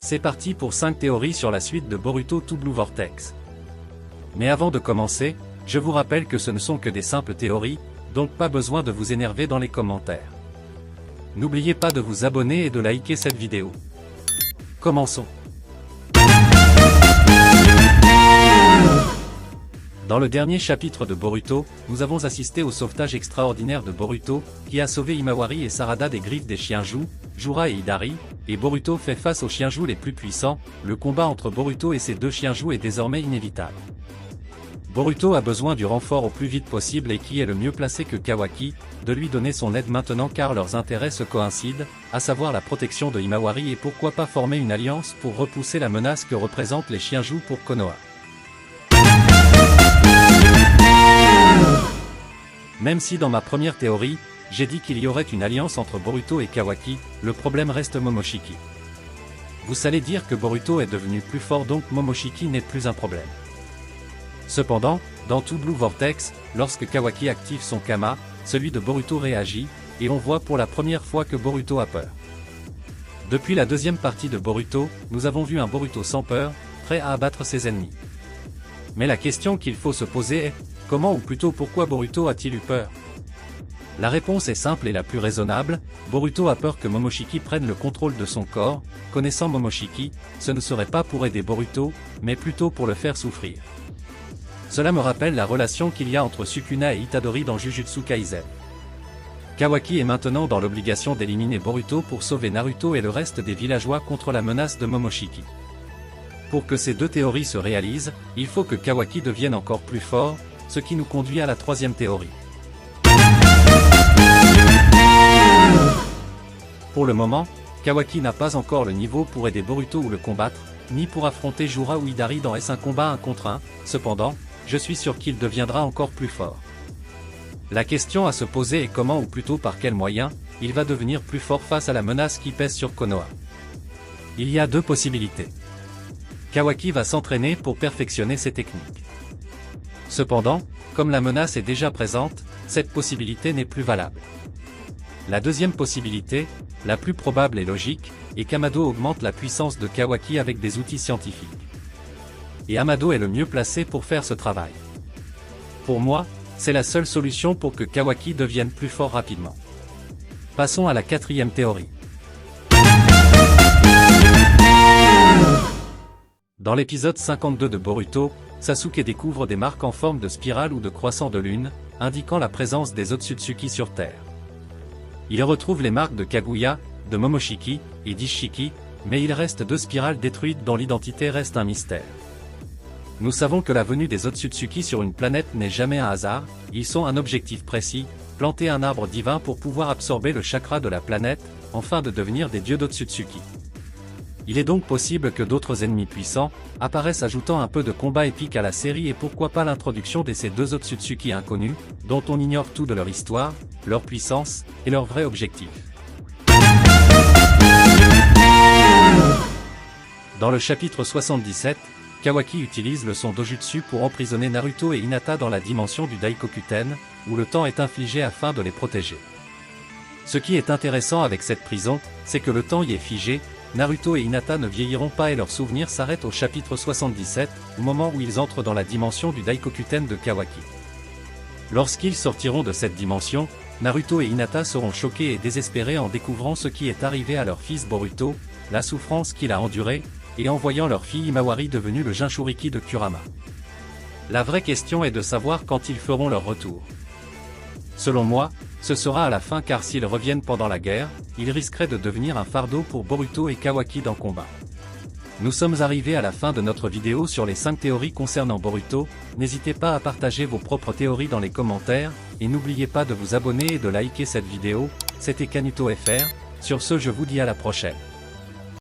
C'est parti pour 5 théories sur la suite de Boruto to Blue Vortex. Mais avant de commencer, je vous rappelle que ce ne sont que des simples théories, donc pas besoin de vous énerver dans les commentaires. N'oubliez pas de vous abonner et de liker cette vidéo. Commençons. Dans le dernier chapitre de Boruto, nous avons assisté au sauvetage extraordinaire de Boruto, qui a sauvé Himawari et Sarada des griffes des Chienjou, Jura et Hidari, et Boruto fait face aux Chienjou les plus puissants. Le combat entre Boruto et ses deux Chienjou est désormais inévitable. Boruto a besoin du renfort au plus vite possible et qui est le mieux placé que Kawaki, de lui donner son aide maintenant car leurs intérêts se coïncident, à savoir la protection de Himawari et pourquoi pas former une alliance pour repousser la menace que représentent les Chienjou pour Konoha. Même si dans ma première théorie, j'ai dit qu'il y aurait une alliance entre Boruto et Kawaki, le problème reste Momoshiki. Vous allez dire que Boruto est devenu plus fort donc Momoshiki n'est plus un problème. Cependant, dans To Blue Vortex, lorsque Kawaki active son Kama, celui de Boruto réagit, et on voit pour la première fois que Boruto a peur. Depuis la deuxième partie de Boruto, nous avons vu un Boruto sans peur, prêt à abattre ses ennemis. Mais la question qu'il faut se poser est, comment ou plutôt pourquoi Boruto a-t-il eu peur? La réponse est simple et la plus raisonnable, Boruto a peur que Momoshiki prenne le contrôle de son corps. Connaissant Momoshiki, ce ne serait pas pour aider Boruto, mais plutôt pour le faire souffrir. Cela me rappelle la relation qu'il y a entre Sukuna et Itadori dans Jujutsu Kaisen. Kawaki est maintenant dans l'obligation d'éliminer Boruto pour sauver Naruto et le reste des villageois contre la menace de Momoshiki. Pour que ces deux théories se réalisent, il faut que Kawaki devienne encore plus fort, ce qui nous conduit à la troisième théorie. Pour le moment, Kawaki n'a pas encore le niveau pour aider Boruto ou le combattre, ni pour affronter Jura ou Hidari dans un combat 1 contre 1, cependant, je suis sûr qu'il deviendra encore plus fort. La question à se poser est comment ou plutôt par quels moyens, il va devenir plus fort face à la menace qui pèse sur Konoha. Il y a deux possibilités. Kawaki va s'entraîner pour perfectionner ses techniques. Cependant, comme la menace est déjà présente, cette possibilité n'est plus valable. La deuxième possibilité, la plus probable et logique, est qu'Amado augmente la puissance de Kawaki avec des outils scientifiques. Et Amado est le mieux placé pour faire ce travail. Pour moi, c'est la seule solution pour que Kawaki devienne plus fort rapidement. Passons à la quatrième théorie. Dans l'épisode 52 de Boruto, Sasuke découvre des marques en forme de spirale ou de croissant de lune, indiquant la présence des Otsutsuki sur Terre. Il retrouve les marques de Kaguya, de Momoshiki et d'Ishiki, mais il reste deux spirales détruites dont l'identité reste un mystère. Nous savons que la venue des Otsutsuki sur une planète n'est jamais un hasard, ils sont un objectif précis, planter un arbre divin pour pouvoir absorber le chakra de la planète, afin de devenir des dieux d'Otsutsuki. Il est donc possible que d'autres ennemis puissants apparaissent ajoutant un peu de combat épique à la série et pourquoi pas l'introduction de ces deux Otsutsuki inconnus, dont on ignore tout de leur histoire, leur puissance, et leur vrai objectif. Dans le chapitre 77, Kawaki utilise le son Dojutsu pour emprisonner Naruto et Hinata dans la dimension du Daikokuten, où le temps est infligé afin de les protéger. Ce qui est intéressant avec cette prison, c'est que le temps y est figé, Naruto et Hinata ne vieilliront pas et leurs souvenirs s'arrêtent au chapitre 77, au moment où ils entrent dans la dimension du Daikokuten de Kawaki. Lorsqu'ils sortiront de cette dimension, Naruto et Hinata seront choqués et désespérés en découvrant ce qui est arrivé à leur fils Boruto, la souffrance qu'il a endurée, et en voyant leur fille Himawari devenue le Jinchuriki de Kurama. La vraie question est de savoir quand ils feront leur retour. Selon moi, ce sera à la fin car s'ils reviennent pendant la guerre, ils risqueraient de devenir un fardeau pour Boruto et Kawaki dans combat. Nous sommes arrivés à la fin de notre vidéo sur les 5 théories concernant Boruto, n'hésitez pas à partager vos propres théories dans les commentaires, et n'oubliez pas de vous abonner et de liker cette vidéo, c'était Kanuto FR, sur ce je vous dis à la prochaine.